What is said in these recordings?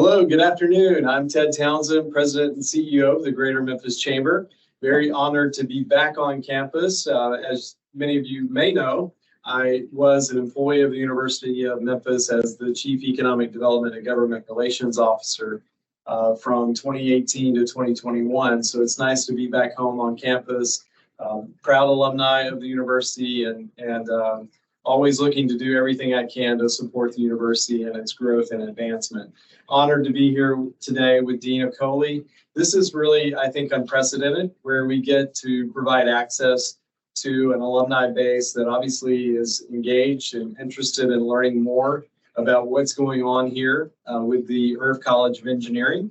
Hello, good afternoon. I'm Ted Townsend, President and CEO of the Greater Memphis Chamber. Very honored to be back on campus. As many of you may know, I was an employee of the University of Memphis as the Chief Economic Development and Government Relations Officer from 2018 to 2021. So it's nice to be back home on campus. Proud alumni of the university and always looking to do everything I can to support the university and its growth and advancement. Honored to be here today with Dean Okoli. This is really, I think, unprecedented, where we get to provide access to an alumni base that obviously is engaged and interested in learning more about what's going on here with the Herff College of Engineering.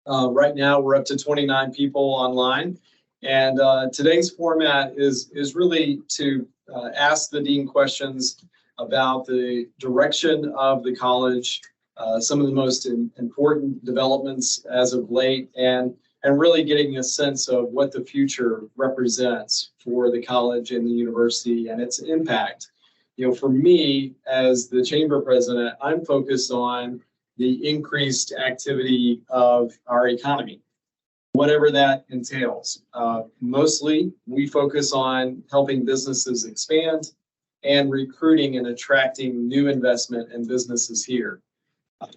Right now, we're up to 29 people online. And today's format is really to ask the dean questions about the direction of the college, some of the most important developments as of late, and really getting a sense of what the future represents for the college and the university and its impact. You know, for me, as the chamber president, I'm focused on the increased activity of our economy, whatever that entails. Mostly, we focus on helping businesses expand and recruiting and attracting new investment and businesses here.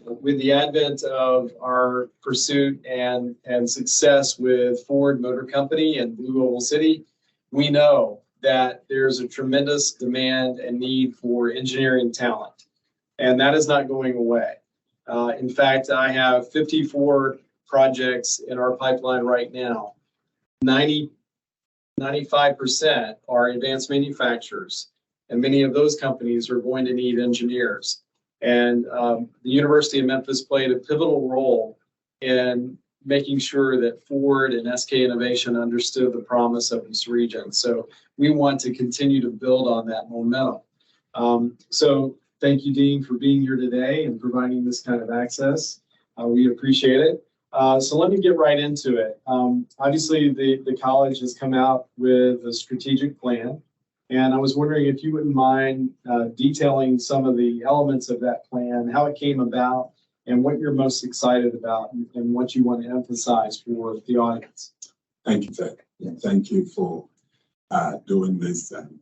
With the advent of our pursuit and success with Ford Motor Company and Blue Oval City, we know that there's a tremendous demand and need for engineering talent, and that is not going away. In fact, I have 54 projects in our pipeline right now. 95% are advanced manufacturers, and many of those companies are going to need engineers. And the University of Memphis played a pivotal role in making sure that Ford and SK Innovation understood the promise of this region. So we want to continue to build on that momentum. So thank you, Dean, for being here today and providing this kind of access. We appreciate it. So let me get right into it. Obviously, the college has come out with a strategic plan. And I was wondering if you wouldn't mind detailing some of the elements of that plan, how it came about, and what you're most excited about and what you want to emphasize for the audience. Thank you, Ted. Thank you for doing this. And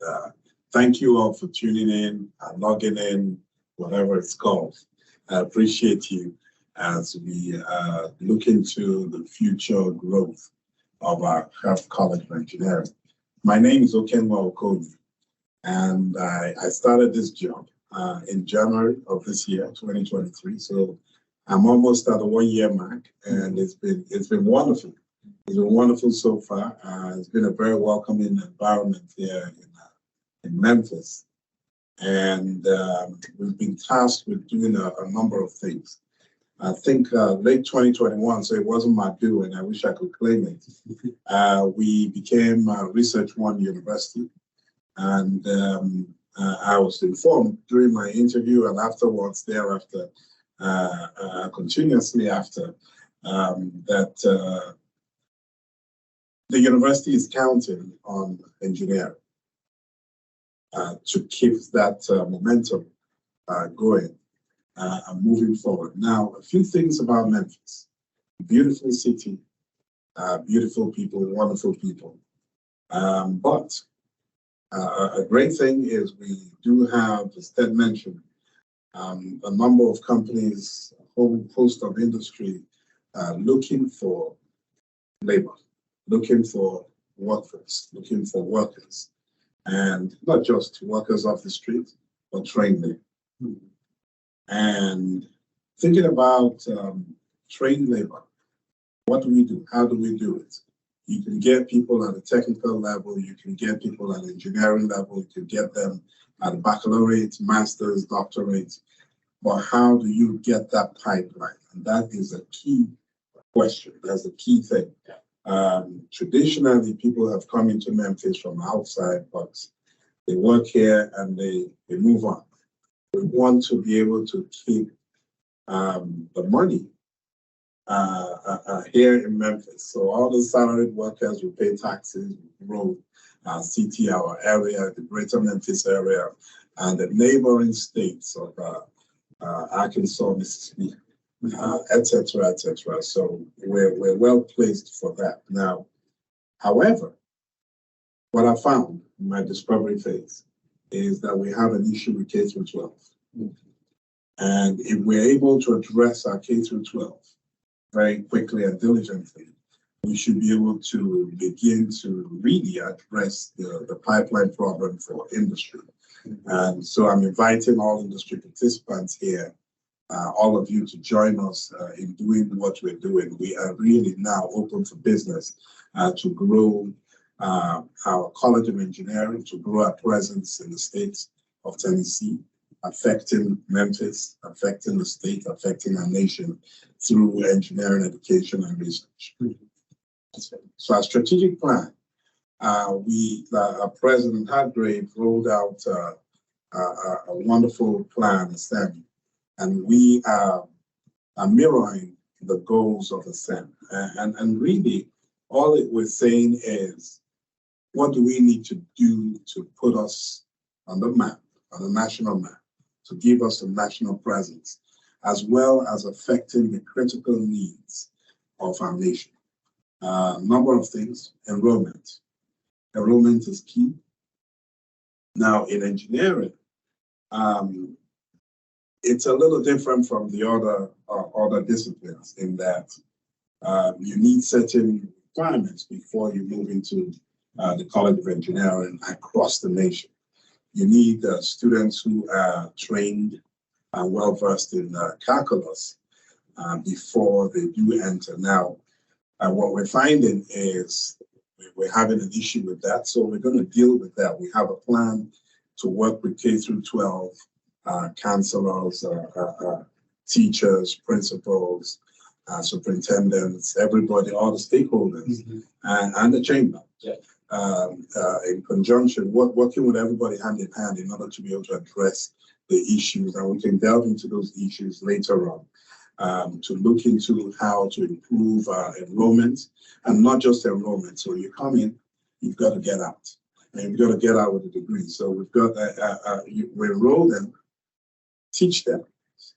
thank you all for tuning in, logging in, whatever it's called. I appreciate you as we look into the future growth of our Herff College of Engineering. My name is Okenwa Okoli, and I started this job in January of this year, 2023. So I'm almost at the 1 year mark, and it's been wonderful. It's been wonderful so far. It's been a very welcoming environment here in Memphis, and we've been tasked with doing a number of things. I think late 2021, so it wasn't my doing. I wish I could claim it. We became Research One University, and I was informed during my interview and afterwards, thereafter, continuously after, that the university is counting on engineering to keep that momentum going. Moving forward. Now, a few things about Memphis. Beautiful city, beautiful people, wonderful people. But a great thing is we do have, as Ted mentioned, a number of companies, a whole host of industry looking for labor, looking for workforce, looking for workers. And not just workers off the street, but trained labor. And thinking about trained labor, what do we do? How do we do it? You can get people at a technical level, you can get people at engineering level, you can get them at a baccalaureate, master's, doctorate, but how do you get that pipeline? And that is a key question. That's a key thing. Traditionally, people have come into Memphis from outside, but they work here and they move on. We want to be able to keep the money here in Memphis. So all the salaried workers will pay taxes, we grow city, our area, the greater Memphis area, and the neighboring states of Arkansas, Mississippi, et cetera, et cetera. So we're well placed for that. Now, however, what I found in my discovery phase is that we have an issue with K through 12. And if we're able to address our K through 12 very quickly and diligently, we should be able to begin to really address the pipeline problem for industry. And so I'm inviting all industry participants here, all of you, to join us in doing what we're doing. We are really now open for business to grow our College of Engineering, to grow our presence in the state of Tennessee, affecting Memphis, affecting the state, affecting our nation through engineering education and research. So our strategic plan, our President Hargrave rolled out a wonderful plan, STEM, and we are mirroring the goals of the STEM. And really, all it was saying is, what do we need to do to put us on the map, on the national map, to give us a national presence, as well as affecting the critical needs of our nation? Number of things. Enrollment. Enrollment is key. Now, in engineering, it's a little different from the other disciplines in that you need certain requirements before you move into the College of Engineering across the nation. You need students who are trained and well versed in calculus before they do enter. Now, what we're finding is we're having an issue with that, so we're going to deal with that. We have a plan to work with K through 12 counselors, teachers, principals, superintendents, everybody, all the stakeholders, and the chamber. Yeah. In conjunction, working with everybody hand in hand in order to be able to address the issues, and we can delve into those issues later on. To look into how to improve enrollment, and not just enrollment. So you come in, you've got to get out, and you've got to get out with a degree. So we've got we enroll them, teach them,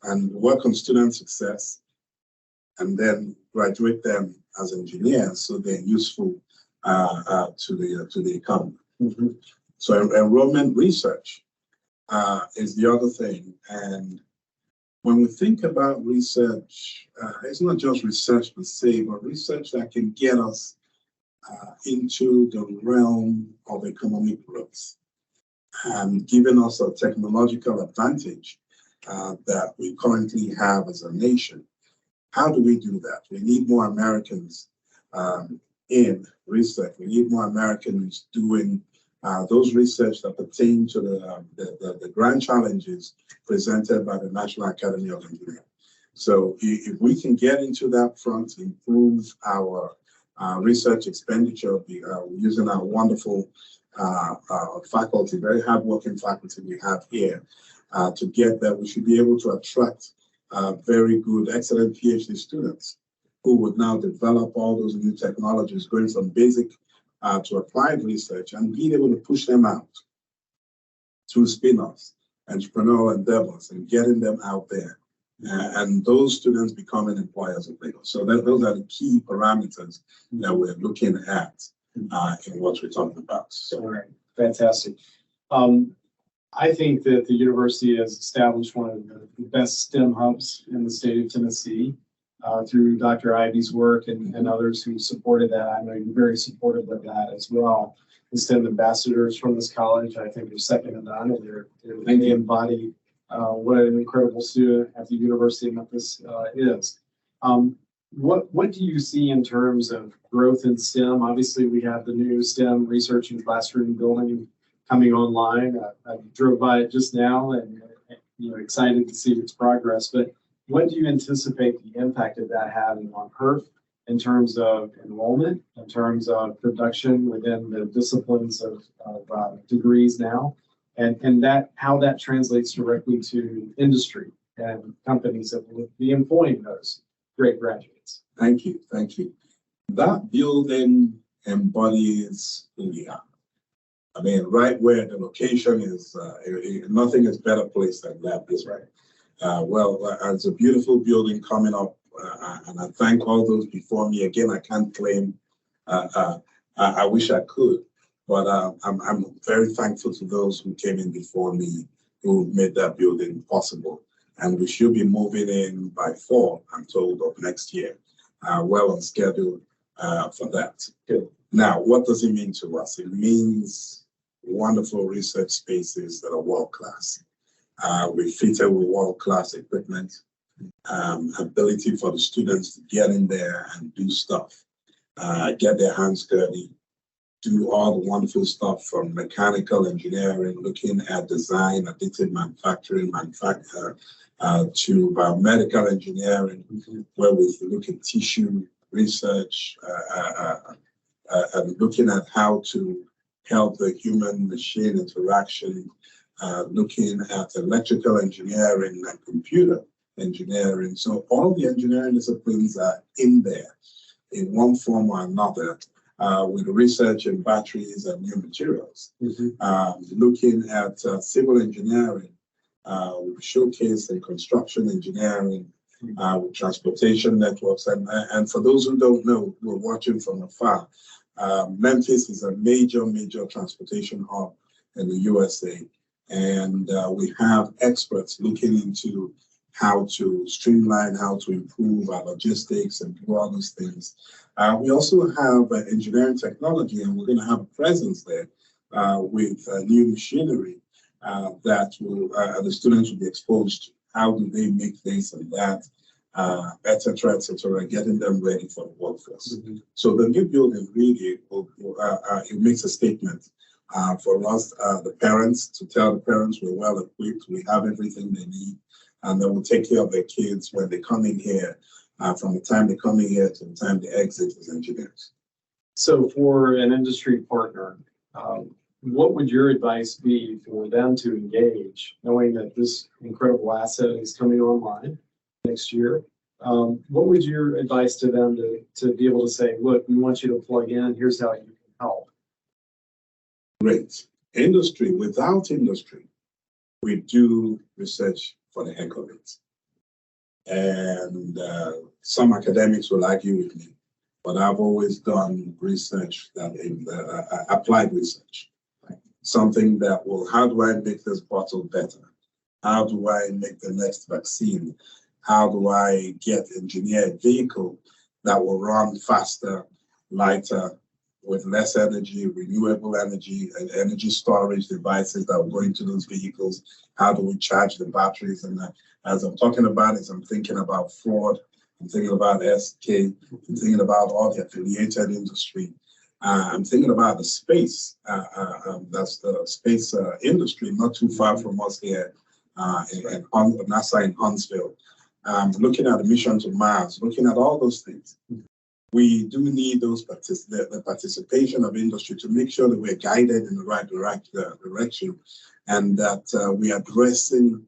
and work on student success, and then graduate them as engineers so they're useful to the economy. So enrollment research is the other thing. And when we think about research, it's not just research per se, but research that can get us into the realm of economic growth and giving us a technological advantage that we currently have as a nation. How do we do that? We need more Americans in research. We need more Americans doing those research that pertain to the grand challenges presented by the National Academy of Engineering. So if we can get into that front, improve our research expenditure using our wonderful faculty, very hardworking faculty we have here, to get that, we should be able to attract very good, excellent PhD students who would now develop all those new technologies, going from basic to applied research, and being able to push them out through spin-offs, entrepreneurial endeavors, and getting them out there. And those students becoming employers of labor. So those are the key parameters that we're looking at in what we're talking about. So. All right, fantastic. I think that the university has established one of the best STEM hubs in the state of Tennessee through Dr. Ivy's work and others who supported that. I know you're very supportive of that as well. The STEM ambassadors from this college, I think, are second to none, and they embody what an incredible student at the University of Memphis is. What do you see in terms of growth in STEM? Obviously, we have the new STEM research and classroom building coming online. I drove by it just now, and excited to see its progress. But what do you anticipate the impact of that having on Herff in terms of enrollment, in terms of production within the disciplines of degrees now, and that how that translates directly to industry and companies that will be employing those great graduates? Thank you. Thank you. That building embodies who we are. I mean, right where the location is, nothing is better placed than that. Is right. It's a beautiful building coming up, and I thank all those before me. Again, I can't claim. I wish I could, but I'm very thankful to those who came in before me, who made that building possible. And we should be moving in by fall, I'm told, of next year. Well on schedule for that. Good. Now, what does it mean to us? It means wonderful research spaces that are world-class. We fitted with world-class equipment, ability for the students to get in there and do stuff, get their hands dirty, do all the wonderful stuff from mechanical engineering, looking at design, additive manufacturing, to biomedical engineering, where we look at tissue research, and looking at how to help the human-machine interaction, looking at electrical engineering and computer engineering. So all the engineering disciplines are in there in one form or another, with research in batteries and new materials. Looking at civil engineering, we showcase in construction engineering, with transportation networks. And for those who don't know, who are watching from afar, Memphis is a major transportation hub in the USA. And we have experts looking into how to streamline, how to improve our logistics and do all those things. We also have engineering technology, and we're going to have a presence there with new machinery that will, the students will be exposed to. How do they make this and that, et cetera, getting them ready for the workforce. So the new building really, it makes a statement for us, the parents, to tell the parents we're well equipped, we have everything they need, and they will take care of their kids when they come in here, from the time they come in here to the time they exit as engineers. So for an industry partner, what would your advice be for them to engage, knowing that this incredible asset is coming online next year? What would your advice to them to be able to say, look, we want you to plug in, here's how you can help? Great. Industry, without industry, we do research for the heck of it. And some academics will argue with me, but I've always done research that is applied research. Something that will, how do I make this bottle better? How do I make the next vaccine? How do I engineer a vehicle that will run faster, lighter, with less energy, renewable energy, and energy storage devices that will go into those vehicles? How do we charge the batteries? And as I'm talking about it, I'm thinking about Ford, I'm thinking about SK, I'm thinking about all the affiliated industry. I'm thinking about the space, that's the space industry, not too far from us here in NASA in Huntsville. Looking at the mission to Mars, looking at all those things. We do need those the participation of industry to make sure that we're guided in the right direction, and that we are addressing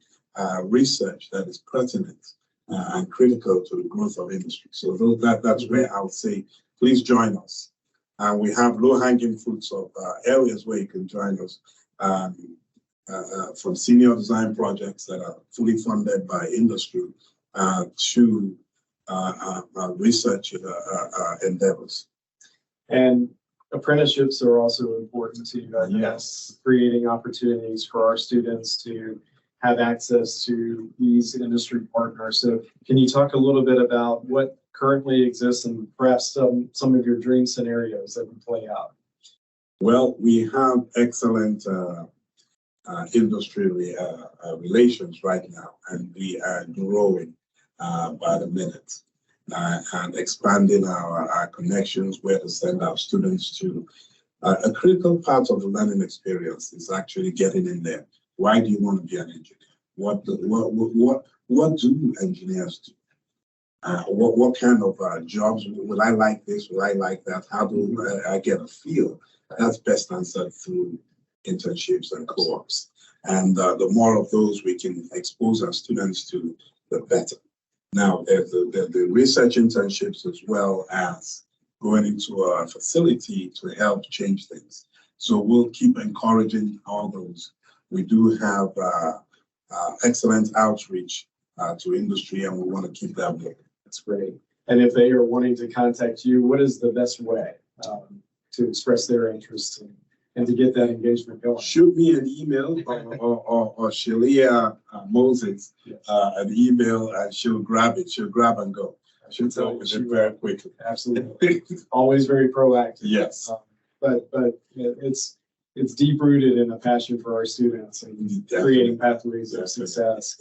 research that is pertinent and critical to the growth of industry. So that's where I would say, please join us. And we have low-hanging fruits of areas where you can join us, from senior design projects that are fully funded by industry to research endeavors. And apprenticeships are also important to you. Yes, creating opportunities for our students to have access to these industry partners. So can you talk a little bit about what currently exists and perhaps some of your dream scenarios that would play out? Well, we have excellent industry relations right now, and we are growing by the minute and expanding our connections, where to send our students to. A critical part of the learning experience is actually getting in there. Why do you want to be an engineer? What do engineers do? What kind of jobs will I like this? Will I like that? How do I get a feel? That's best answered through internships and co-ops. And the more of those we can expose our students to, the better. Now, there's the research internships, as well as going into a facility to help change things. So we'll keep encouraging all those. We do have excellent outreach to industry, and we want to keep that moving. That's great. And if they are wanting to contact you, what is the best way to express their interest and to get that engagement going? Shoot me an email or Shelia Moses an email, and she'll grab it. She'll grab and go. She'll tell me very quickly. Absolutely. Always very proactive. Yes. But it's deep rooted in a passion for our students and creating pathways of success.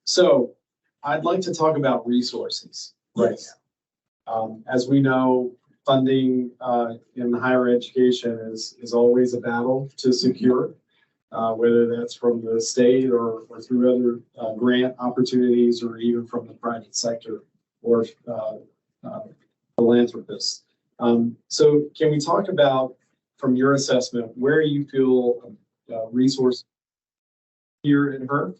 So I'd like to talk about resources right now. As we know, funding in higher education is always a battle to secure, whether that's from the state or through other grant opportunities or even from the private sector or philanthropists. So can we talk about, from your assessment, where you feel resources here at Herff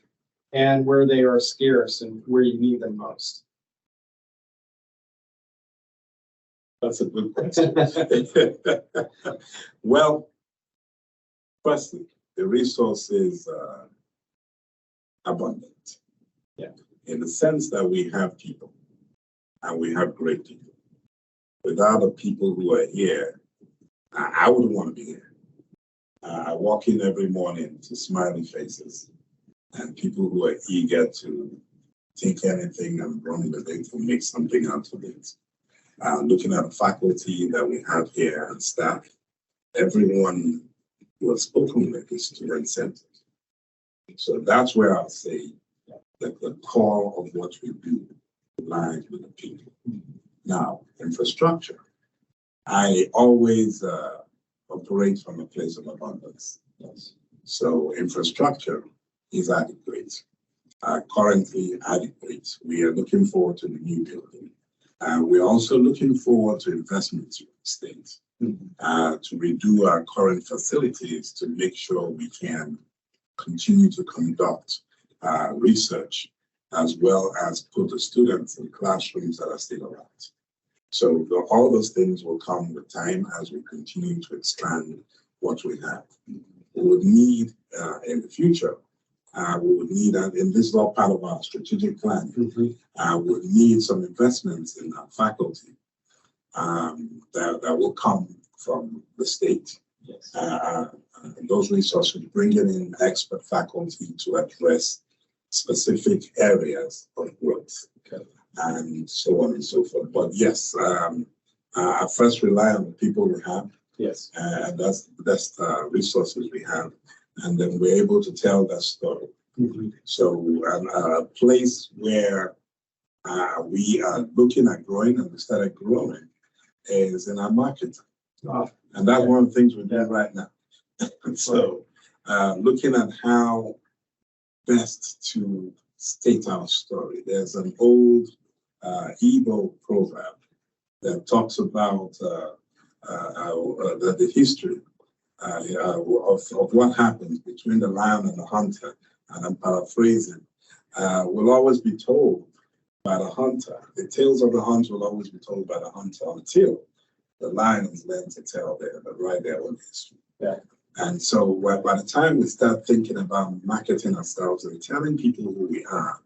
and where they are scarce and where you need them most? That's a good question. Well, firstly, the resource is abundant. Yeah. In the sense that we have people, and we have great people. Without the people who are here, I wouldn't want to be here. I walk in every morning to smiling faces and people who are eager to take anything and run with it and make something out of it. Looking at the faculty that we have here and staff, everyone who has spoken with is student-centered. So that's where I'll say that the core of what we do lies with the people. Now, infrastructure. I always operate from a place of abundance. Yes. So infrastructure is adequate, currently adequate. We are looking forward to the new building. We're also looking forward to investments in the state to redo our current facilities to make sure we can continue to conduct research as well as put the students in classrooms that are state of art. So all those things will come with time as we continue to expand what we have. We would need in the future, we would need, and this is all part of our strategic plan, we would need some investments in our faculty that will come from the state. Yes. And those resources, bringing in expert faculty to address specific areas of growth. Okay. And so on and so forth. But yes, I first rely on the people we have. Yes. And that's the best resources we have. And then we're able to tell that story. So a place where we are looking at growing and we started growing is in our marketing. And that's one of the things we're doing right now. So looking at how best to state our story. There's an old Igbo proverb that talks about the history of what happens between the lion and the hunter, and I'm paraphrasing, will always be told by the hunter. The tales of the hunter will always be told by the hunter until the lions learn to tell write their own history. Yeah. And so by the time we start thinking about marketing ourselves and telling people who we are,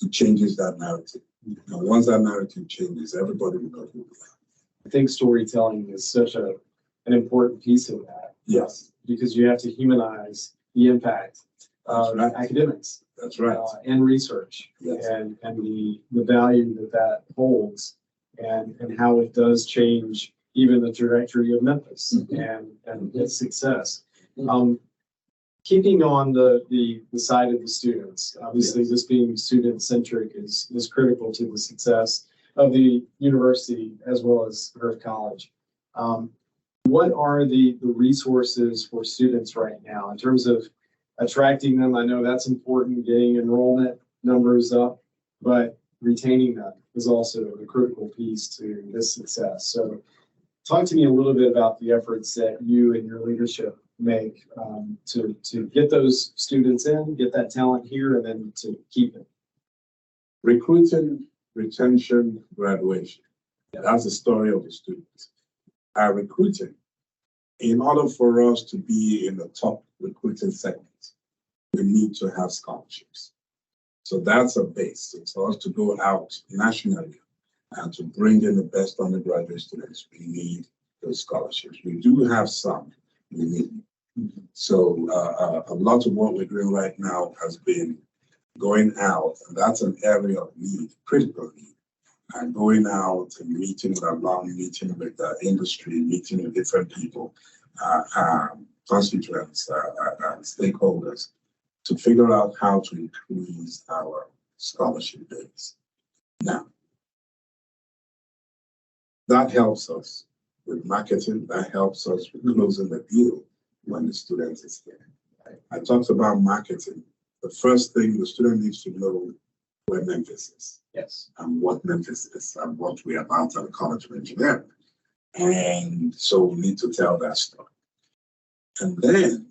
it changes that narrative. And once that narrative changes, everybody will know who we are. I think storytelling is such an important piece of that. Yes. Because you have to humanize the impact of academics. That's right. And research. Yes. And the value that holds and how it does change even the trajectory of Memphis and its success. Keeping on the side of the students, obviously this being student-centric is critical to the success of the university as well as Herff College. What are the resources for students right now in terms of attracting them? I know that's important, getting enrollment numbers up, but retaining them is also a critical piece to this success. So talk to me a little bit about the efforts that you and your leadership make to get those students in, get that talent here, and then to keep it. Recruiting, retention, graduation. That's the story of the students. Our recruiting, in order for us to be in the top recruiting segments, we need to have scholarships. So that's a base. So for us to go out nationally and to bring in the best undergraduate students, we need those scholarships. We do have some, we need. So a lot of what we're doing right now has been going out, and that's an area of need, critical need. And going out and meeting with alum, meeting with the industry, meeting with different people, constituents, stakeholders, to figure out how to increase our scholarship base. Now, that helps us with marketing, that helps us with closing the deal when the student is here. I talked about marketing. The first thing the student needs to know where Memphis is. Yes. And what Memphis is and what we're about at the College of Engineering. And so we need to tell that story. And then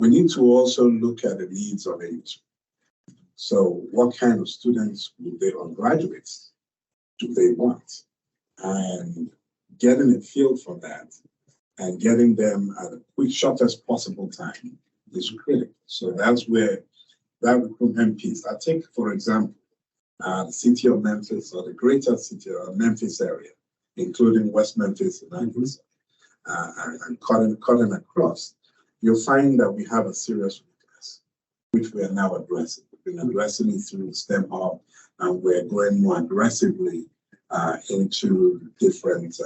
we need to also look at the needs of industry. So what kind of students will they, or graduates, do they want? And getting a feel for that and getting them at a quick, shortest possible time is critical. So that's where that recruitment piece. I take, for example, the city of Memphis or the greater city of Memphis area, including West Memphis and Memphis, and cutting across, you'll find that we have a serious weakness, which we are now addressing. We've been addressing it through the STEM Hub, and we're going more aggressively into different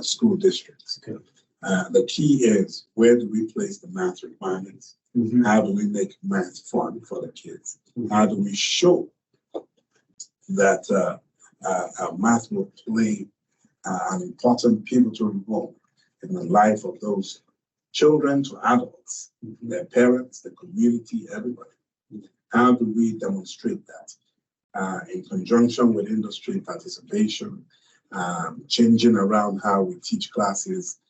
school districts. Okay. The key is, where do we place the math requirements? Mm-hmm. How do we make math fun for the kids? Mm-hmm. How do we show that math will play an important pivotal role in the life of those children to adults, mm-hmm. their parents, the community, everybody? Mm-hmm. How do we demonstrate that in conjunction with industry participation, changing around how we teach classes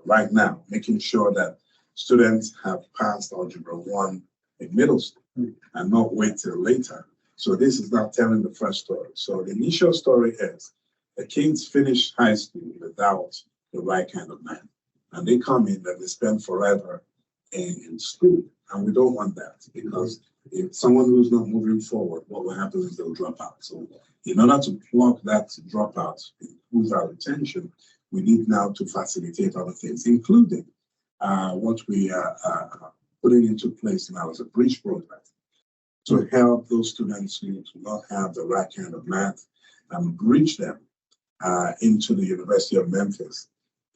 right now, making sure that students have passed Algebra 1 in middle school and not wait till later. So this is not telling the first story. So the initial story is the kids finish high school without the right kind of math. And they come in and they spend forever in school. And we don't want that, because if someone who's not moving forward, what will happen is they'll drop out. So in order to plug that dropout, improve our retention, we need now to facilitate other things, including what we are putting into place now as a bridge program to help those students who do not have the right kind of math and bridge them into the University of Memphis.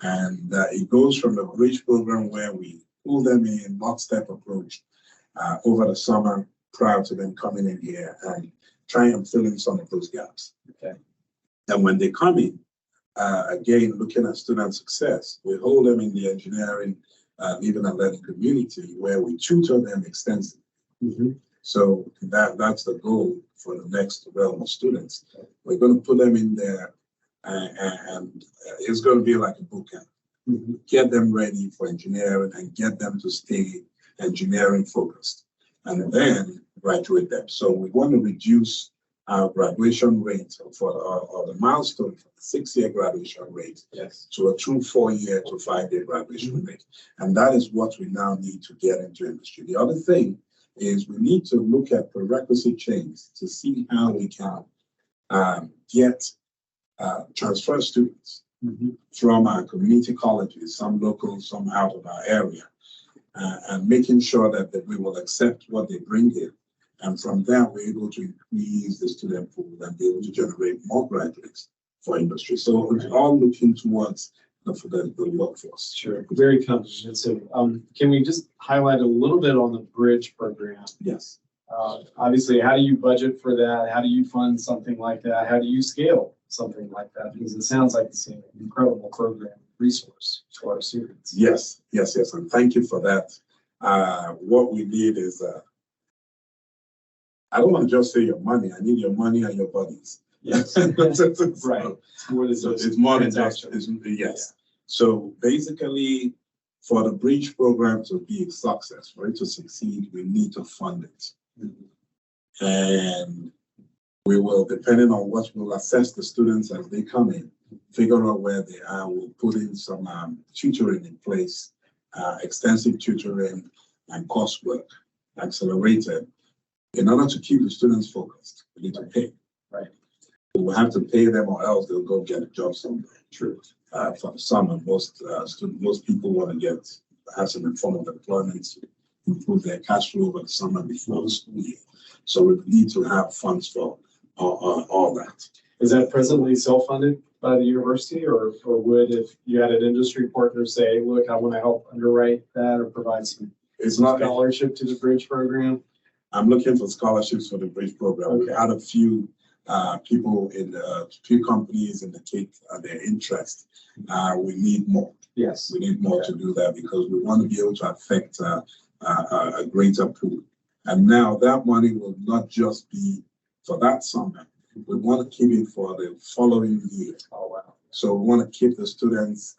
And it goes from the bridge program where we pull them in lockstep approach over the summer prior to them coming in here and try and fill in some of those gaps. Okay. And when they come in, again, looking at student success, we hold them in the engineering, living and learning community where we tutor them extensively. Mm-hmm. So that's the goal for the next realm of students. We're going to put them in there and it's going to be like a boot camp. Mm-hmm. Get them ready for engineering and get them to stay engineering focused and then graduate them. So we want to reduce our graduation rate or the milestone for the 6-year graduation rate, yes, to a true 4-year to 5-year graduation mm-hmm. rate. And that is what we now need to get into industry. The other thing is we need to look at prerequisite chains to see how we can get transfer students mm-hmm. from our community colleges, some local, some out of our area, and making sure that we will accept what they bring in. And from there, we're able to increase the student pool and be able to generate more graduates for industry. So it's all looking towards the workforce. Sure, very comprehensive. Can we just highlight a little bit on the bridge program? Yes. Obviously, how do you budget for that? How do you fund something like that? How do you scale something like that? Because it sounds like it's an incredible program resource to our students. Yes, and thank you for that. What we need is, I don't want to just say your money. I need your money and your bodies. Yes, right. It's more than just, yes. Yeah. So basically, for the bridge program to be a success, for it to succeed, we need to fund it. Mm-hmm. And we will, depending on what we'll assess the students as they come in, figure out where they are. We'll put in some tutoring in place, extensive tutoring and coursework, accelerated, In order to keep the students focused, we need to pay. Right. We have to pay them, or else they'll go get a job somewhere. True. For the summer, most people want to have some form of employment to improve their cash flow over the summer before the school year. So we need to have funds for all that. Is that presently self-funded by the university, or would, if you had an industry partner say, look, I want to help underwrite that or provide some scholarship to the bridge program? I'm looking for scholarships for the bridge program. Okay. We had a few people in a few companies indicate their interest. We need more. Yes. We need more to do that because we want to be able to affect a greater pool. And now that money will not just be for that summer. We want to keep it for the following year. Oh, wow. So we want to keep the students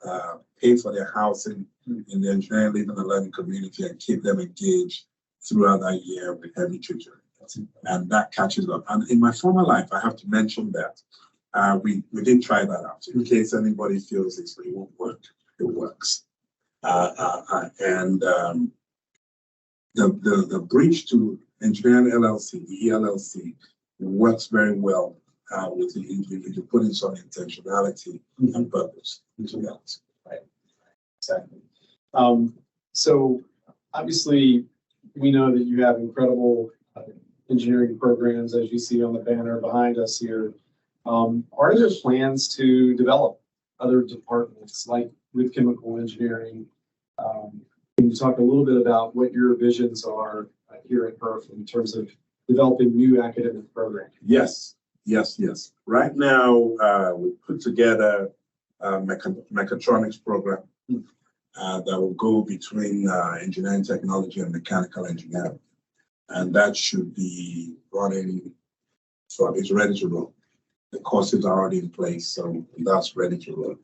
pay for their housing in the engineering, living and learning community and keep them engaged throughout that year with heavy tutoring. And that catches up. And in my former life, I have to mention that we did try that out. In case anybody feels it won't work, it works. The bridge to engineering LLC, the ELLC, works very well with if you put in some intentionality and purpose into that. Right. Exactly. So obviously, we know that you have incredible engineering programs, as you see on the banner behind us here. Are there plans to develop other departments, like with chemical engineering? Can you talk a little bit about what your visions are here at Herff in terms of developing new academic programs? Yes. Right now, we put together a mechatronics program that will go between engineering technology and mechanical engineering. And that should be running, so it's ready to roll. The courses are already in place, so that's ready to roll.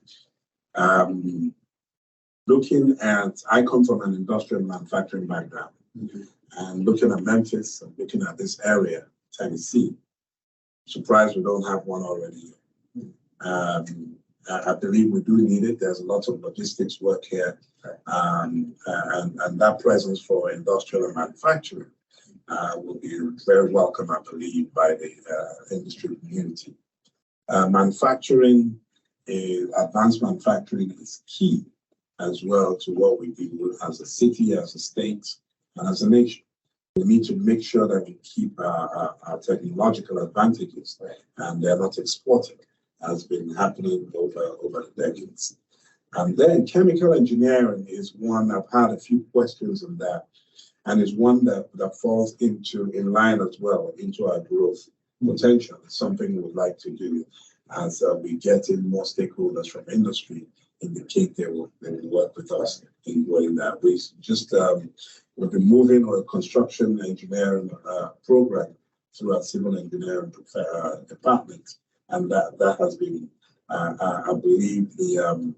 Looking at, I come from an industrial manufacturing background, and looking at Memphis and looking at this area, Tennessee, surprised we don't have one already. I believe we do need it. There's a lot of logistics work here, and that presence for industrial and manufacturing will be very welcome, I believe, by the industry community. Advanced manufacturing is key as well to what we do as a city, as a state, and as a nation. We need to make sure that we keep our technological advantages and they're not exported, as been happening over the decades. And then chemical engineering is one, I've had a few questions on that, and is one that falls in line as well into our growth potential. It's something we would like to do as we get in more stakeholders from industry, indicate they will work with us in growing that. We've been moving on a construction engineering program through our civil engineering department, and that has been, I believe, the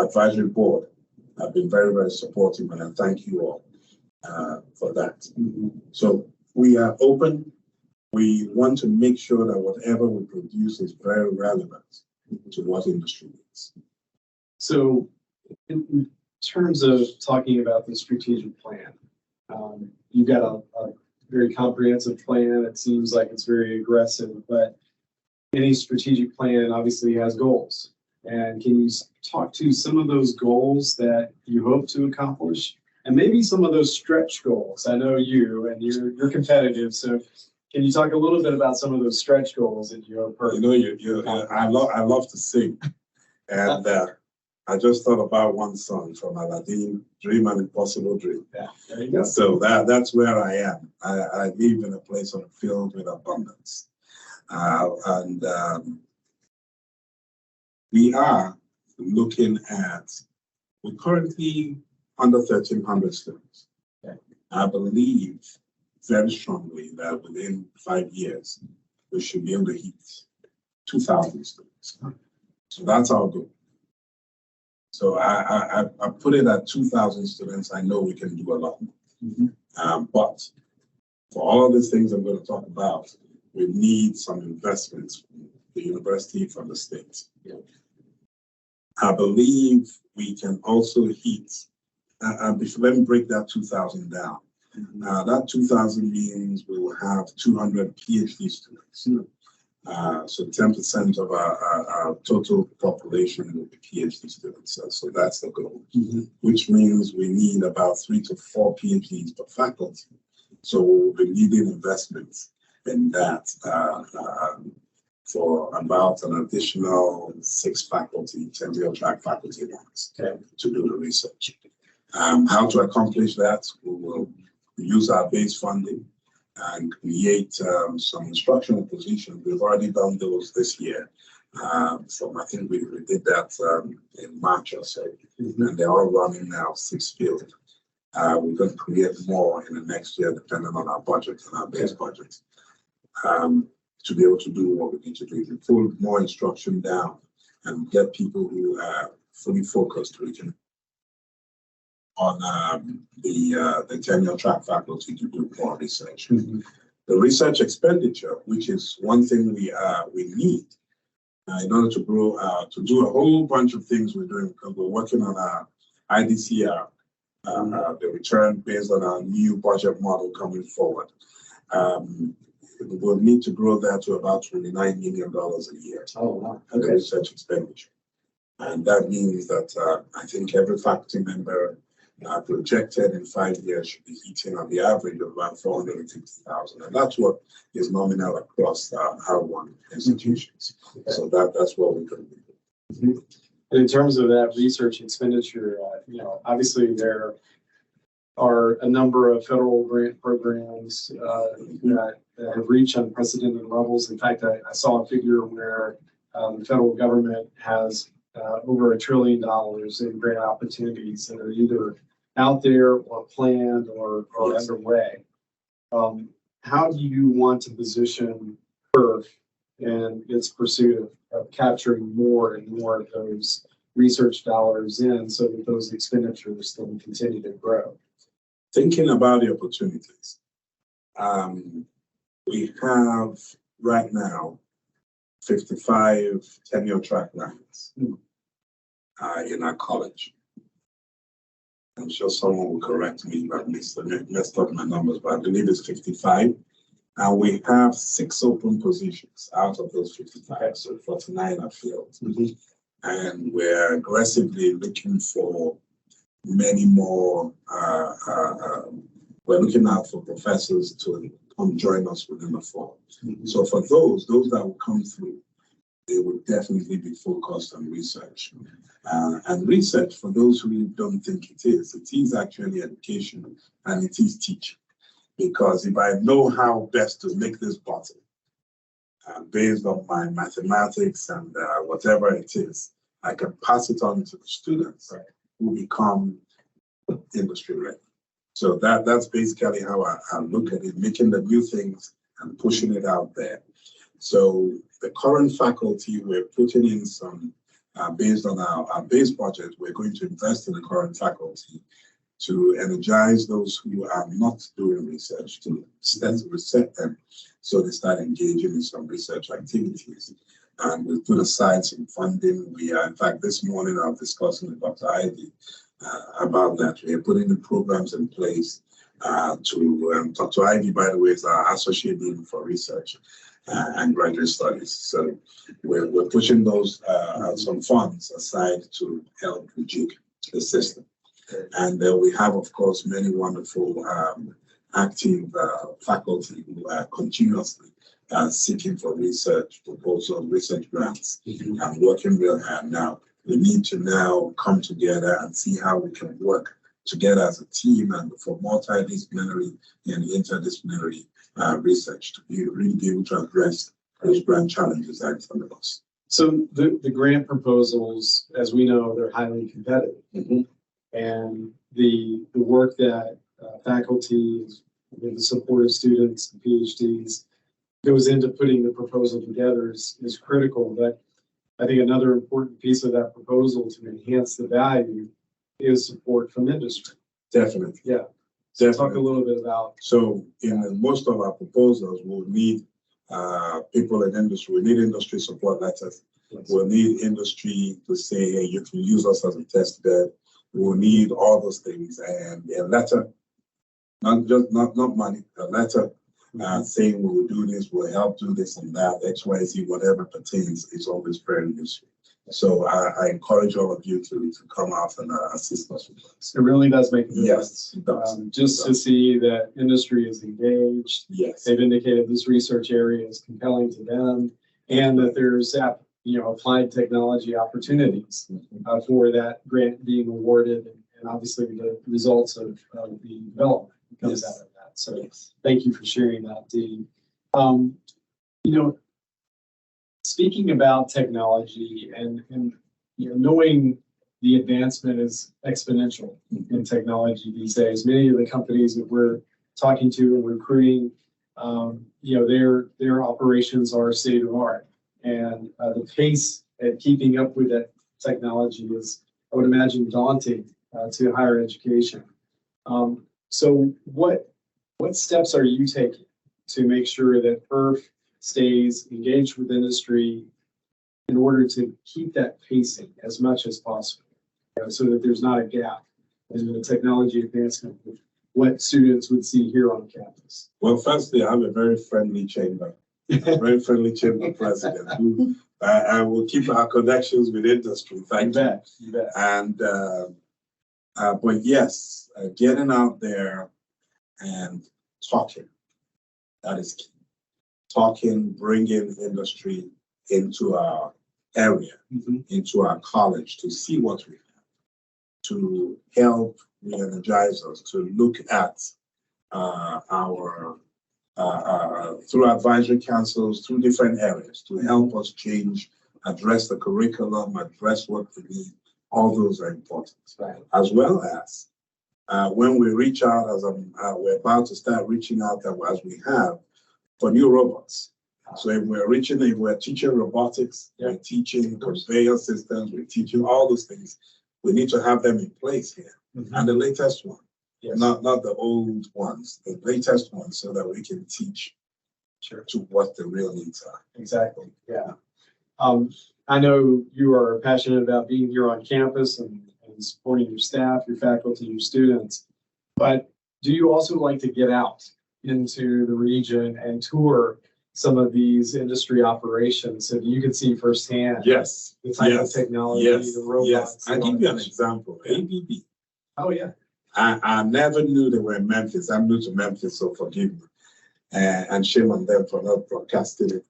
advisory board have been very, very supportive, and I thank you all for that. So we are open. We want to make sure that whatever we produce is very relevant to what industry needs. So in terms of talking about the strategic plan, you've got a very comprehensive plan. It seems like it's very aggressive, but any strategic plan obviously has goals. And can you talk to some of those goals that you hope to accomplish, and maybe some of those stretch goals? I know you, and you're competitive, so can you talk a little bit about some of those stretch goals that you have heard? I love to sing, and I just thought about one song from Aladdin, "Dream an Impossible Dream." Yeah, there you go. So that's where I am. I live in a place filled with abundance, and we are looking at. We're currently under 1,300 students. Okay. I believe very strongly that within 5 years, we should be able to hit 2,000 students. So that's our goal. So I put it at 2,000 students. I know we can do a lot more. But for all of these things I'm going to talk about, we need some investments from the university, from the state. Yeah. I believe we can also hit, let me break that 2,000 down. Now, that 2,000 means we will have 200 PhD students. So 10% of our total population will be PhD students. So that's the goal, which means we need about 3 to 4 PhDs per faculty. So we'll be needing investments in that for about an additional 6 faculty, tenure track faculty members to do the research. How to accomplish that? We will use our base funding and create some instructional positions. We've already done those this year. So I think we did that in March or so, and they're all running now 6 field. We're going to create more in the next year, depending on our budget and our base budget, to be able to do what we need to do. We pull more instruction down and get people who are fully focused on the tenure track faculty to do more research. The research expenditure, which is one thing we need in order to grow, to do a whole bunch of things we're doing, because we're working on our IDCR, the return based on our new budget model coming forward. We'll need to grow that to about $29 million a year. Oh, wow. The research expenditure. And that means that I think every faculty member projected in 5 years should be hitting on the average of about 450,000, and that's what is nominal across our one institutions. So that's what we're going to do. And in terms of that research expenditure, obviously there are a number of federal grant programs that have reached unprecedented levels. In fact, I saw a figure where the federal government has over $1 trillion in grant opportunities that are either out there or planned or underway. How do you want to position Herff in its pursuit of capturing more and more of those research dollars in, so that those expenditures can continue to grow? Thinking about the opportunities, we have right now 55 tenure track grants in our college. I'm sure someone will correct me if I messed up my numbers, but I believe it's 55. And we have 6 open positions out of those 55, so 49 are filled. And we're aggressively looking for many more. We're looking out for professors to come join us within the fall. So for those that will come through, they will definitely be focused on research. And research, for those who don't think it is actually education and it is teaching. Because if I know how best to make this bottle, based on my mathematics and whatever it is, I can pass it on to the students who become industry ready. So that's basically how I look at it, making the new things and pushing it out there. So the current faculty, we're putting in some, based on our base budget, we're going to invest in the current faculty to energize those who are not doing research, to reset them so they start engaging in some research activities. And we put aside some funding. We are, in fact, this morning I was discussing with Dr. Ivy about that. We are putting the programs in place to Dr. Ivy, by the way, is our Associate Dean for Research and Graduate Studies. So we're pushing those some funds aside to help rejig the system. And we have, of course, many wonderful active faculty who are continuously seeking for research proposals, research grants, and working real hard now. We need to now come together and see how we can work together as a team and for multidisciplinary and interdisciplinary research to really be able to address those grand challenges that are in front of us. So the grant proposals, as we know, they're highly competitive. And the work that faculty, with the support of students and PhDs, goes into putting the proposal together is critical. But I think another important piece of that proposal to enhance the value is support from industry. Definitely. Yeah. So talk a little bit about. So in most of our proposals, we'll need people in industry. We need industry support letters. Yes. We'll need industry to say, hey, you can use us as a test bed. We'll need all those things. And a letter not money, a letter saying we will do this, we'll help do this and that, XYZ, whatever pertains, is always very useful. So I encourage all of you to come out and assist us with this. It really does make a difference. Yes, it does. Just to see that industry is engaged. Yes. They've indicated this research area is compelling to them, and that there's applied technology opportunities for that grant being awarded, and obviously the results of the development that comes out of that. So thank you for sharing that, Dean. Speaking about technology and knowing the advancement is exponential in technology these days. Many of the companies that we're talking to and recruiting, their operations are state of the art, and the pace at keeping up with that technology is, I would imagine, daunting to higher education. So what steps are you taking to make sure that Herff stays engaged with industry in order to keep that pacing as much as possible, so that there's not a gap in the technology advancement with what students would see here on campus? Well, firstly, I have a very friendly chamber, a very friendly chamber president who I will keep our connections with industry. Thank you. You bet. And but yes, getting out there and talking, that is key. Talking, bringing industry into our area, into our college, to see what we have, to help re-energize us, to look at our through advisory councils, through different areas, to help us change, address the curriculum, address what we need. All those are important, right. As well as when we reach out, as we're about to start reaching out, as we have, for new robots. So if we're teaching robotics, we're teaching conveyor systems, we're teaching all those things, we need to have them in place here. And the latest one, not the old ones, the latest ones, so that we can teach to what the real needs are. Exactly, yeah. I know you are passionate about being here on campus and supporting your staff, your faculty, your students, but do you also like to get out into the region and tour some of these industry operations so that you can see firsthand the type of technology, the robots? Yes, I'll give you an example. ABB. Oh, yeah. I never knew they were in Memphis. I'm new to Memphis, so forgive me. And shame on them for not broadcasting it.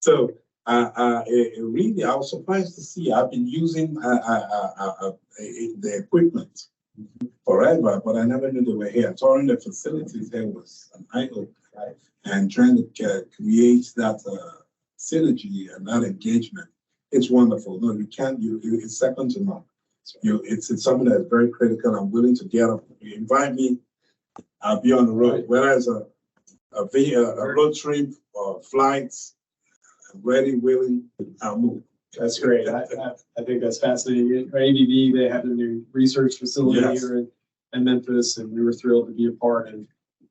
So really, I was surprised to see. I've been using the equipment forever, but I never knew they were here. Touring the facilities there was an eye-opener, right? And trying to create that synergy and that engagement. It's wonderful. No, you can't. It's second to none. It's something that's very critical. I'm willing to get up. You invite me, I'll be on the road. Whether it's a road trip or flights, I'm ready, willing, I'll move. That's great. I think that's fascinating. For ABB, they have their new research facility here in Memphis, and we were thrilled to be a part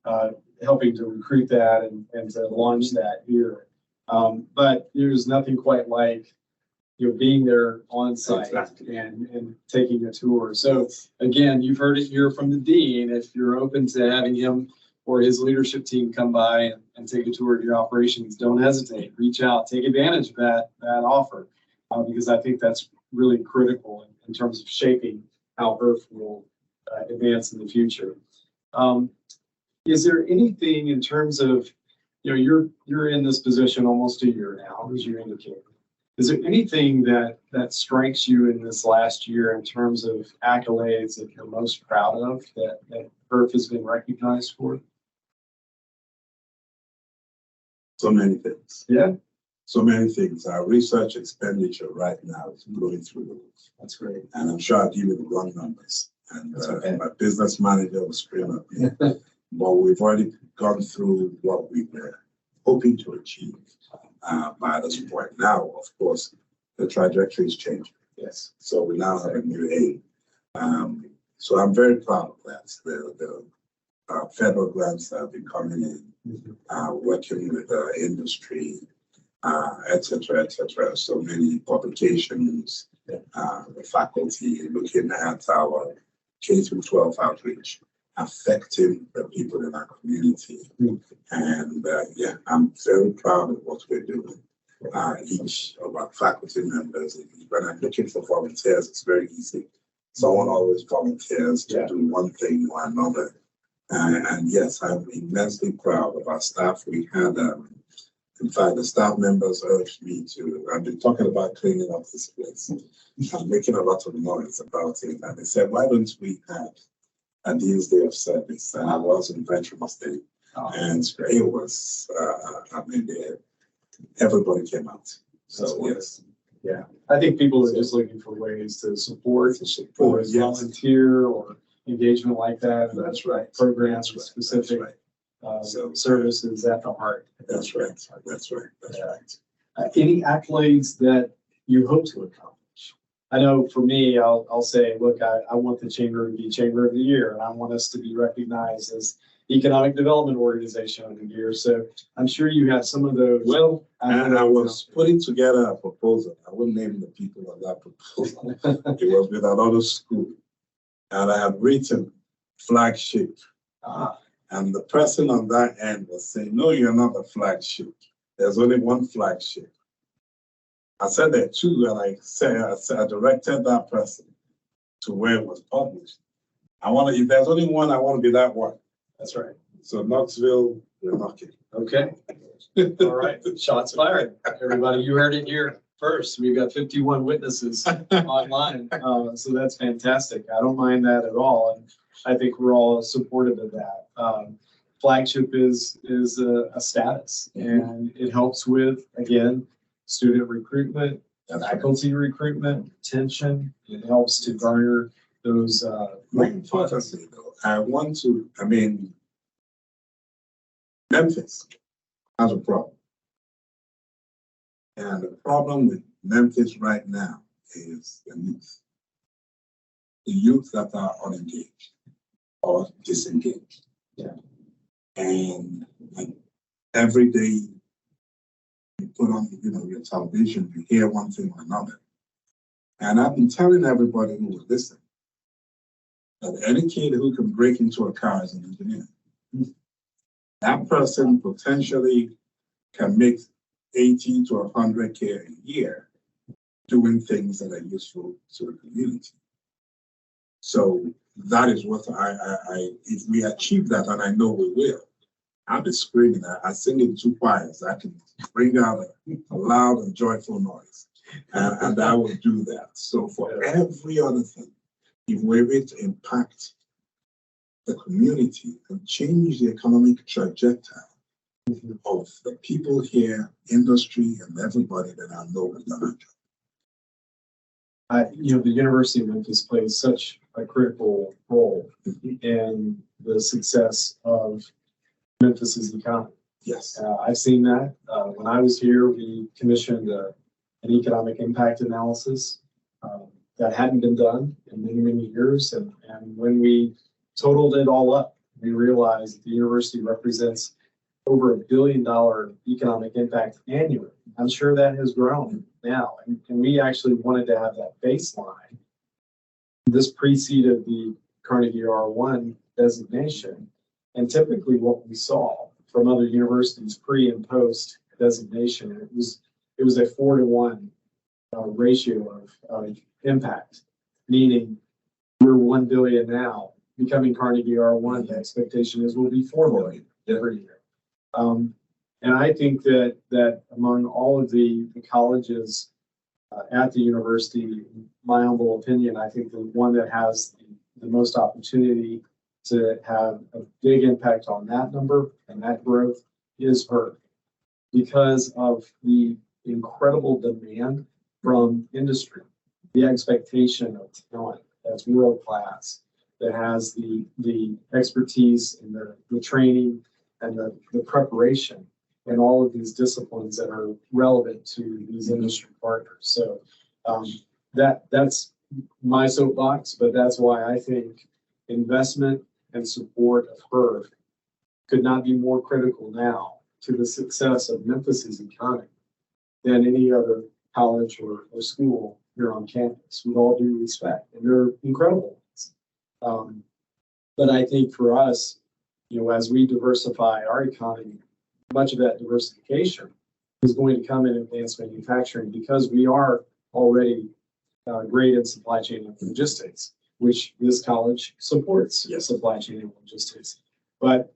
of helping to recruit that and to launch that here. But there's nothing quite like being there on site and taking a tour. So again, you've heard it here from the dean. If you're open to having him or his leadership team come by and take a tour of your operations, don't hesitate. Reach out, take advantage of that offer, because I think that's really critical in terms of shaping how Herff will advance in the future. Is there anything in terms of, you're in this position almost a year now, as you indicated. Is there anything that strikes you in this last year in terms of accolades that you're most proud of that Herff has been recognized for? So many things. Yeah. So many things. Our research expenditure right now is going through the roof. That's great. And I'm sure I'll give you the wrong numbers. And my business manager will scream at me. But we've already gone through what we were hoping to achieve by this point. Now, of course, the trajectory is changing. Yes. So we now have a new aim. So I'm very proud of that. The federal grants that have been coming in, working with the industry, et cetera, so many publications, the faculty looking at our K through 12 outreach affecting the people in our community. And yeah, I'm very proud of what we're doing. Each of our faculty members, when I'm looking for volunteers, it's very easy. Someone always volunteers to do one thing or another. And yes, I'm immensely proud of our staff. We had, in fact, the staff members urged me to, I've been talking about cleaning up this place. I'm making a lot of noise about it. And they said, why don't we have a Dean's Day of Service? And I was in Veterans Day. And it was, everybody came out. So yes. Yeah, I think people are just looking for ways to support, volunteer or engagement like that. That's right. Programs with specific services at the heart. That's right. That's right. Any accolades that you hope to accomplish? I know for me, I'll say, look, I want the Chamber to be Chamber of the Year, and I want us to be recognized as Economic Development Organization of the Year. So I'm sure you have some of those. Well, and I was putting together a proposal. I wouldn't name the people on that proposal. It was with another school. And I had written flagship. And the person on that end was saying, no, you're not a flagship. There's only one flagship. I said there are two, and I directed that person to where it was published. If there's only one, I want to be that one. That's right. So Knoxville, we're knocking. Okay. All right. Shots fired. Everybody, you heard it here first. We've got 51 witnesses online. So that's fantastic. I don't mind that at all. And I think we're all supportive of that. Flagship is a status, and it helps with, again, student recruitment, faculty recruitment, retention. It helps to garner those. More importantly, though, Memphis has a problem. And the problem with Memphis right now is the youth. The youth that are unengaged or disengaged. Yeah. And like every day you put on, your television, you hear one thing or another. And I've been telling everybody who will listen that any kid who can break into a car is an engineer. That person potentially can make 80 to 100K a year doing things that are useful to the community. So that is what if we achieve that, and I know we will, I'll be screaming. I sing in two choirs. I can bring out a loud and joyful noise, and I will do that. So for every other thing, if we're able to impact the community and change the economic trajectory of the people here, industry, and everybody, then I know we've done our job. The University of Memphis plays such a critical role in the success of Memphis's economy. Yes. I've seen that. When I was here, we commissioned an economic impact analysis that hadn't been done in many, many years. And when we totaled it all up, we realized the university represents over $1 billion economic impact annually. I'm sure that has grown now. And we actually wanted to have that baseline. This preceded the Carnegie R1 designation. And typically what we saw from other universities pre and post designation, it was a 4-to-1 ratio of impact, meaning we're 1 billion now. Becoming Carnegie R1, the expectation is we'll be 4 billion every year. And I think that among all of the colleges at the university, my humble opinion, I think the one that has the most opportunity to have a big impact on that number and that growth is Herff, because of the incredible demand from industry, the expectation of talent that's world class, that has the expertise and the training and the preparation in all of these disciplines that are relevant to these industry partners. So that's my soapbox, but that's why I think investment and support of Herff could not be more critical now to the success of Memphis's economy than any other college or school here on campus, with all due respect. And they're incredible. But I think for us, as we diversify our economy, much of that diversification is going to come in advanced manufacturing because we are already great in supply chain and logistics, which this college supports supply chain and logistics. But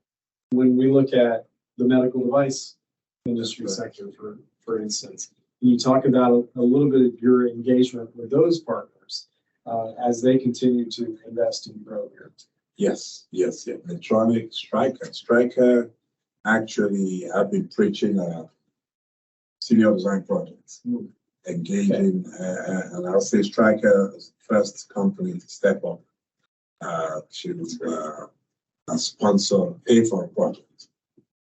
when we look at the medical device industry sector, for instance, you talk about a little bit of your engagement with those partners as they continue to invest and grow here. Yes. Medtronic, Stryker. Actually, I've been preaching senior design projects, engaging, and I'll say Stryker is the first company to step up to sponsor, pay for a project,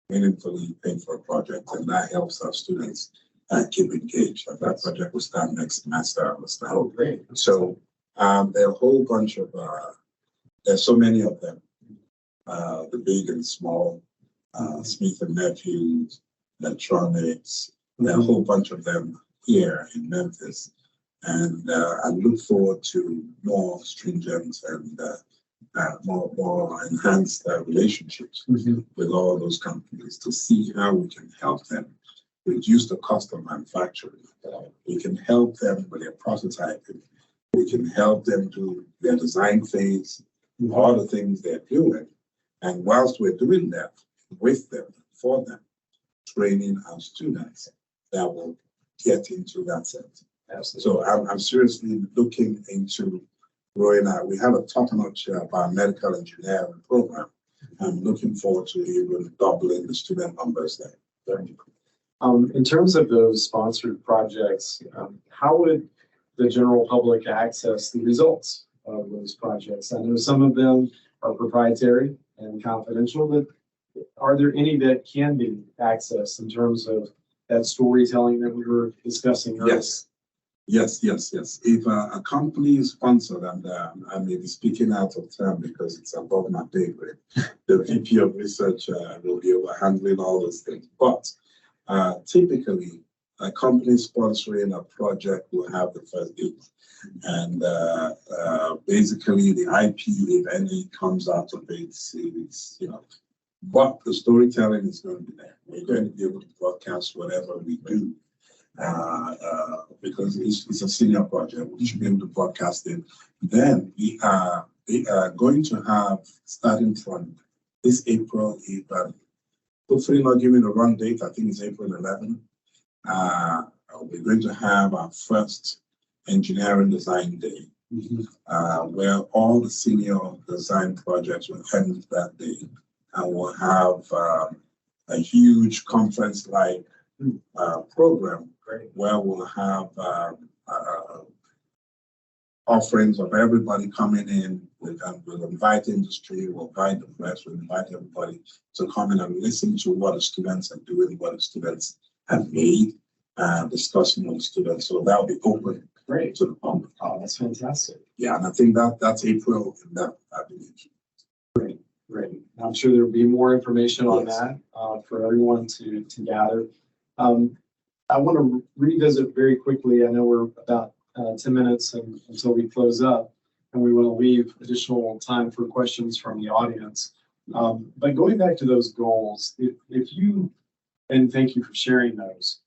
meaningfully pay for a project, and that helps our students keep engaged. And that project will start next semester. Oh, great. So there are a whole bunch of, there's so many of them, the big and small, Smith and Nephews, Electronics, there are a whole bunch of them here in Memphis. And I look forward to more stringent and more enhanced relationships with all those companies to see how we can help them reduce the cost of manufacturing. We can help them with their prototyping. We can help them do their design phase, all the things they're doing. And whilst we're doing that with them, for them, training our students that will get into that sense. So I'm seriously looking into growing out. We have a top-notch biomedical engineering program. I'm looking forward to even doubling the student numbers there. In terms of those sponsored projects, how would the general public access the results of those projects? I know some of them are proprietary and confidential, but are there any that can be accessed in terms of that storytelling that we were discussing earlier? Yes. If a company is sponsored, and I may be speaking out of turn because it's above my pay grade, the VP of Research will be able to handle all those things. But typically, a company sponsoring a project will have the first deal. And basically, the IP, if any, comes out of it, it's, but the storytelling is going to be there. We're going to be able to broadcast whatever we do. Because it's a senior project, we should be able to broadcast it. Then we are going to have, starting from this April, hopefully not giving a run date, I think it's April 11. We're going to have our first engineering design day, where all the senior design projects will end that day. And we'll have a huge conference-like program where we'll have offerings of everybody coming in. We'll invite industry, we'll invite the press, we'll invite everybody to come in and listen to what the students are doing, what the students have made, discussing with the students. So that'll be open to the public. Oh, that's fantastic. Yeah, and I think that's April, and that I believe. Great. I'm sure there'll be more information on that for everyone to gather. I want to revisit very quickly. I know we're about 10 minutes until we close up, and we want to leave additional time for questions from the audience. But going back to those goals, if you, and thank you for sharing those,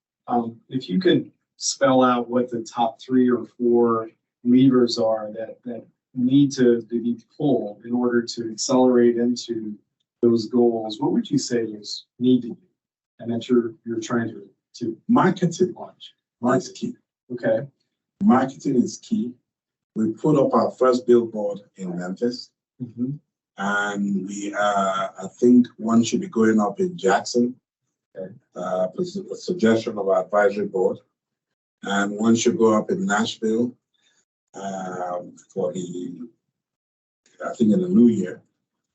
if you could spell out what the top 3 or 4 levers are that need to be pulled in order to accelerate into those goals, what would you say those need to be and that you're trying to marketing launch? Is key. Okay. Marketing is key. We put up our first billboard in Memphis, and I think one should be going up in Jackson. A suggestion of our advisory board, and one should go up in Nashville for I think in the new year.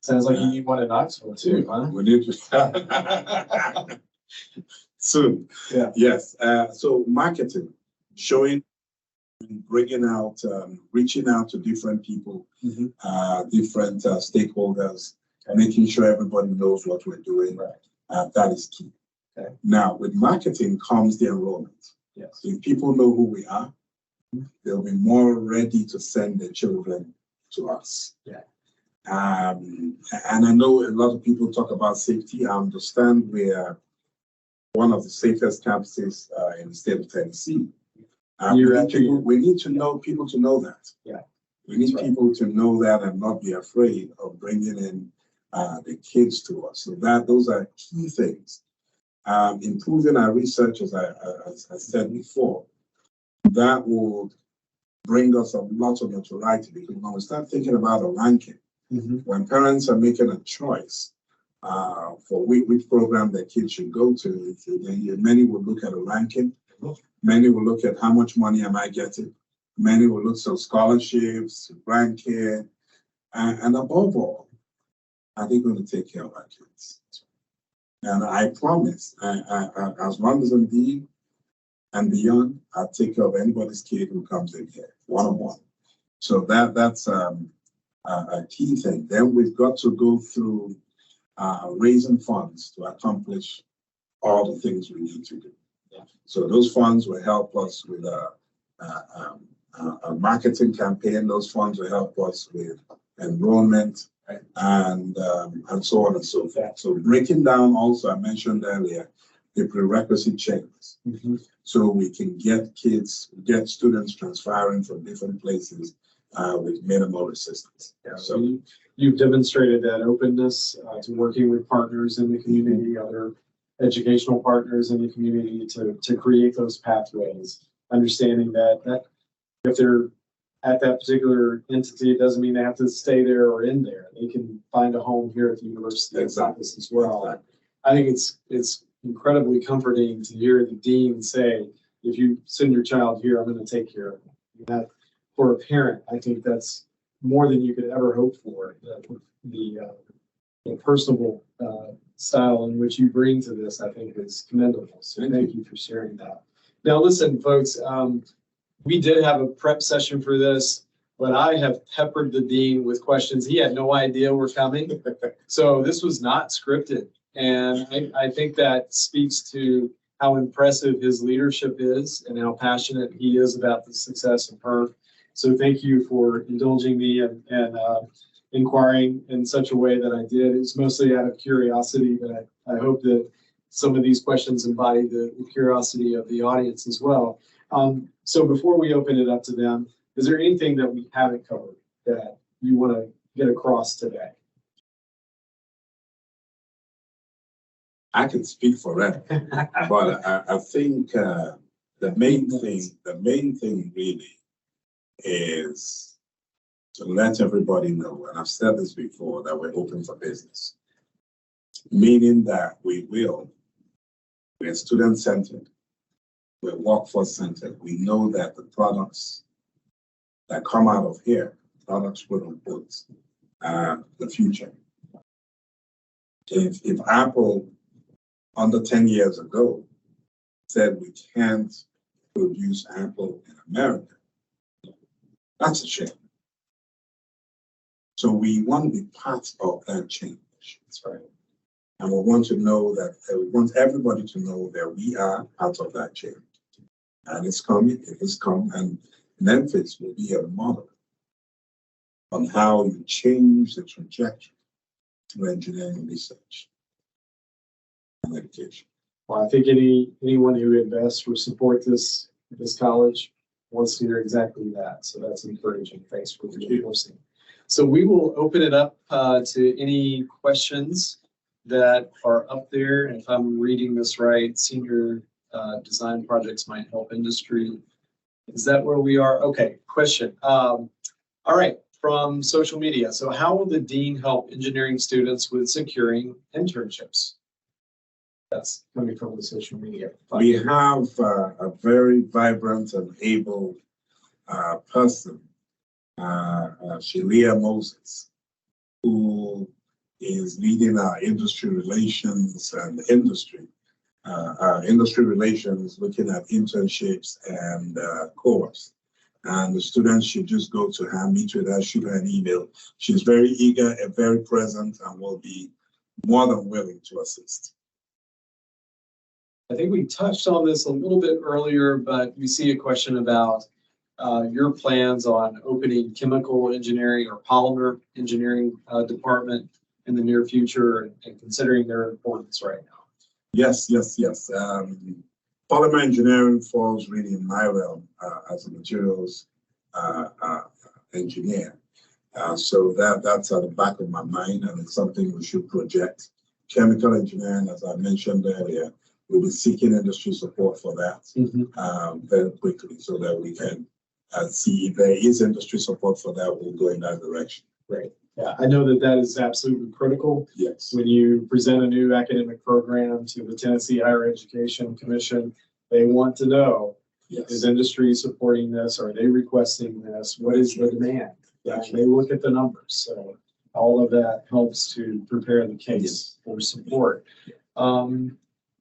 Sounds like you need one in Knoxville too, huh? We need to start soon. Yeah. Yes. So marketing, showing, bringing out, reaching out to different people, different stakeholders, making sure everybody knows what we're doing. That is key. Okay. Now, with marketing comes the enrollment. Yes. If people know who we are, they'll be more ready to send their children to us. Yeah. And I know a lot of people talk about safety. I understand we are one of the safest campuses in the state of Tennessee. We need to know people to know that. Yeah. We need people to know that and not be afraid of bringing in the kids to us. So those are key things. Improving our research, as I said before, that will bring us a lot of notoriety, because when we start thinking about a ranking, when parents are making a choice for which program their kids should go to, many will look at a ranking, many will look at how much money am I getting, many will look at scholarships, ranking, and above all, are they going to take care of our kids? And I promise, as long as I'm dean and beyond, I'll take care of anybody's kid who comes in here, one-on-one. So that's a key thing. Then we've got to go through raising funds to accomplish all the things we need to do. Yeah. So those funds will help us with a marketing campaign. Those funds will help us with enrollment, and so on and so forth. So breaking down also, I mentioned earlier, the prerequisite chambers. So we can get students transferring from different places with minimal resistance. Yeah, so you've demonstrated that openness to working with partners in the community, other educational partners in the community to create those pathways, understanding that if they're at that particular entity, it doesn't mean they have to stay there or in there. They can find a home here at the university campus as well. Exactly. I think it's incredibly comforting to hear the dean say, if you send your child here, I'm going to take care of them. That, for a parent, I think that's more than you could ever hope for. The personable style in which you bring to this, I think, is commendable. So thank you for sharing that. Now, listen, folks, we did have a prep session for this, but I have peppered the dean with questions. He had no idea were coming. So this was not scripted. And I think that speaks to how impressive his leadership is and how passionate he is about the success of Herff. So thank you for indulging me and inquiring in such a way that I did. It's mostly out of curiosity, but I hope that some of these questions embody the curiosity of the audience as well. So before we open it up to them, is there anything that we haven't covered that you want to get across today? I can speak forever, but I think the main thing really is to let everybody know, and I've said this before, that we're open for business, meaning that we're student-centered, we're workforce-centered. We know that the products that come out of here, products will put the future. If Apple, under 10 years ago, said we can't produce Apple in America, that's a shame. So we want to be part of that change. That's right. And we want to know that, we want everybody to know that we are part of that change. And it's coming, it has come, and Memphis will be a model on how you change the trajectory to engineering research and education. Well, I think anyone who invests or support this college wants to hear exactly that. So that's encouraging. Thanks for listening. So we will open it up to any questions that are up there. And if I'm reading this right, senior design projects might help industry. Is that where we are? Okay, question. All right, from social media. So how will the dean help engineering students with securing internships? That's coming from the social media. We have a very vibrant and able person, Shelia Moses, who is leading our industry relations and industry relations, looking at internships and co-ops. And the students should just go to her, meet with her, shoot her an email. She's very eager and very present and will be more than willing to assist. I think we touched on this a little bit earlier, but we see a question about your plans on opening chemical engineering or polymer engineering department in the near future and considering their importance right now? Yes. Polymer engineering falls really in my realm as a materials engineer. So that's at the back of my mind, and it's something we should project. Chemical engineering, as I mentioned earlier, we'll be seeking industry support for that very quickly so that we can see if there is industry support for that, we'll go in that direction. Great. Yeah, I know that is absolutely critical. Yes. When you present a new academic program to the Tennessee Higher Education Commission, they want to know, is industry supporting this? Are they requesting this? What is the demand? They look at the numbers. So all of that helps to prepare the case for support.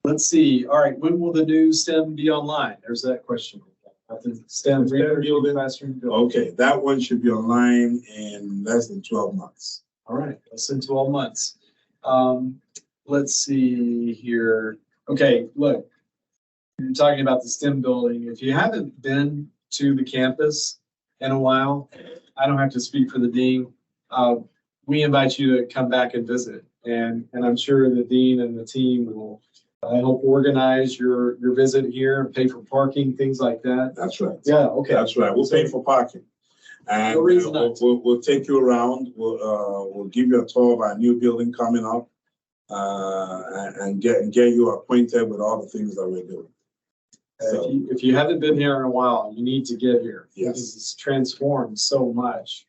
Let's see. All right. When will the new STEM be online? There's that question. STEM building, classroom building. Okay, that one should be online in less than 12 months. All right, less than 12 months. Let's see here. Okay, look, you're talking about the STEM building. If you haven't been to the campus in a while, I don't have to speak for the dean. We invite you to come back and visit. And I'm sure the dean and the team will, I hope, organize your visit here and pay for parking, things like that. That's right. Yeah, okay. That's right. We'll pay for parking. And No reason not to. we'll take you around. We'll give you a tour of our new building coming up and get you acquainted with all the things that we're doing. So, If you haven't been here in a while, you need to get here. Yes. Because it's transformed so much.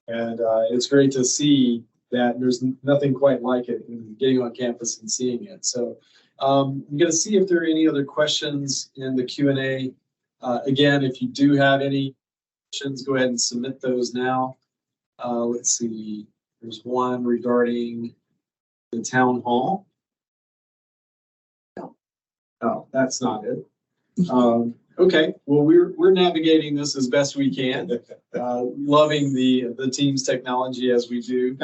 And it's great to see that there's nothing quite like it in getting on campus and seeing it. So I'm going to see if there are any other questions in the Q&A. Again, if you do have any questions, go ahead and submit those now. Let's see. There's one regarding the town hall. Oh, that's not it. Okay, well, we're navigating this as best we can. Loving the team's technology as we do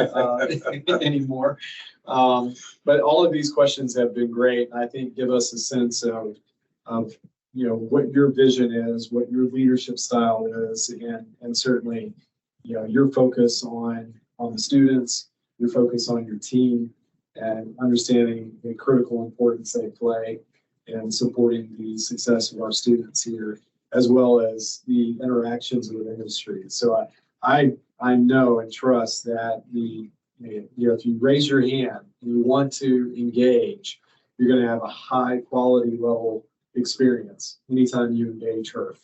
anymore. But all of these questions have been great. I think give us a sense of what your vision is, what your leadership style is, and certainly your focus on the students, your focus on your team, and understanding the critical importance they play in supporting the success of our students here, as well as the interactions with industry. So I know and trust that if you raise your hand and you want to engage, you're going to have a high quality level experience anytime you engage Herff.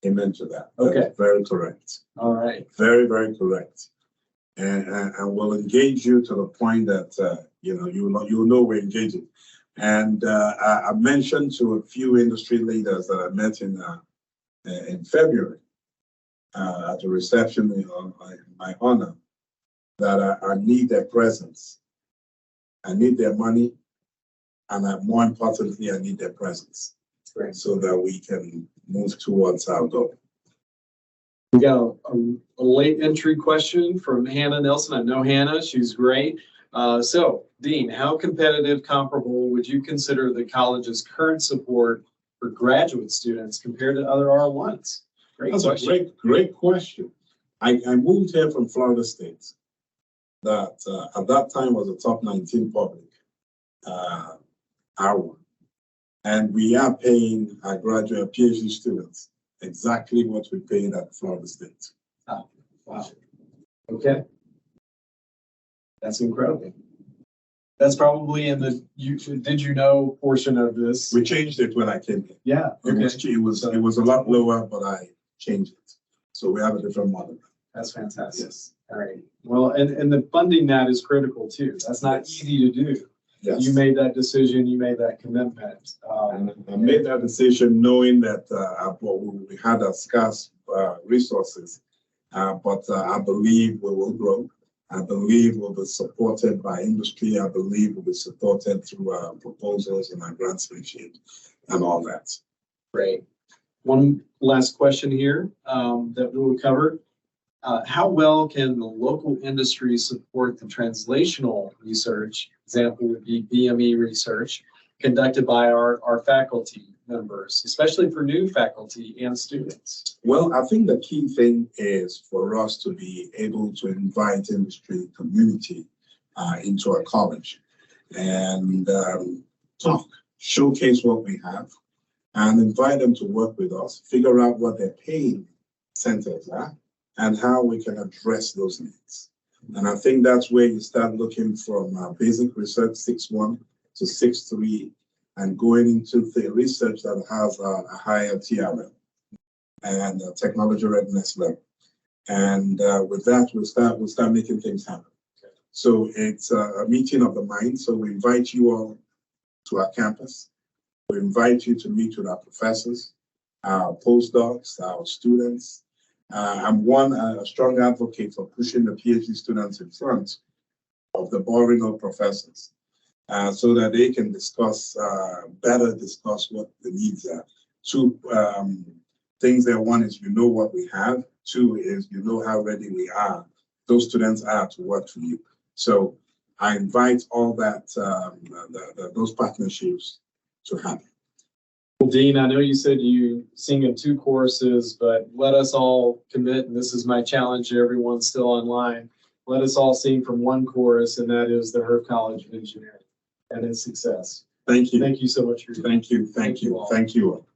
Amen to that. Okay. That's very correct. All right. Very, very correct. And we'll engage you to the point that you'll know we're engaging. And I mentioned to a few industry leaders that I met in February at a reception in my honor that I need their presence. I need their money, and more importantly, I need their presence. Great. So that we can move towards our goal. We got a late entry question from Hannah Nelson. I know Hannah, she's great. So, Dean, how competitive, comparable would you consider the college's current support for graduate students compared to other R1s? That's a great question. I moved here from Florida State, that at that time was a top 19 public R1. And we are paying our graduate PhD students exactly what we paid at Florida State. Oh, wow. Okay. That's incredible. That's probably in the did you know portion of this. We changed it when I came here. Yeah. Okay. It was a lot lower, but I changed it. So we have a different model. That's fantastic. Yes. All right. Well, and the funding that is critical too. That's not easy to do. Yes. You made that decision. You made that commitment. I made that decision knowing that we had a scarce resources, but I believe we will grow. I believe we'll be supported by industry. I believe we'll be supported through our proposals and our grants regime and all that. Great. One last question here that we will cover. How well can the local industry support the translational research? Example would be BME research conducted by our faculty. members, especially for new faculty and students? Well, I think the key thing is for us to be able to invite industry community into our college and talk, showcase what we have, and invite them to work with us, figure out what their pain centers are, and how we can address those needs. And I think that's where you start looking from basic research 6.1 to 6.3 and going into the research that has a higher TRL and technology readiness level. And with that, we'll start making things happen. Okay. So it's a meeting of the mind. So we invite you all to our campus. We invite you to meet with our professors, our postdocs, our students. I'm a strong advocate for pushing the PhD students in front of the boring old professors so that they can better discuss what the needs are. Two things there: one is you know what we have. Two is you know how ready we are. Those students are to work for you. So I invite all that those partnerships to happen. Well, Dean, I know you said you sing in 2 choruses, but let us all commit, and this is my challenge to everyone still online. Let us all sing from 1 chorus, and that is the Herff College of Engineering and its success. Thank you. Thank you so much for your time. Thank you. Thank you. Thank you all.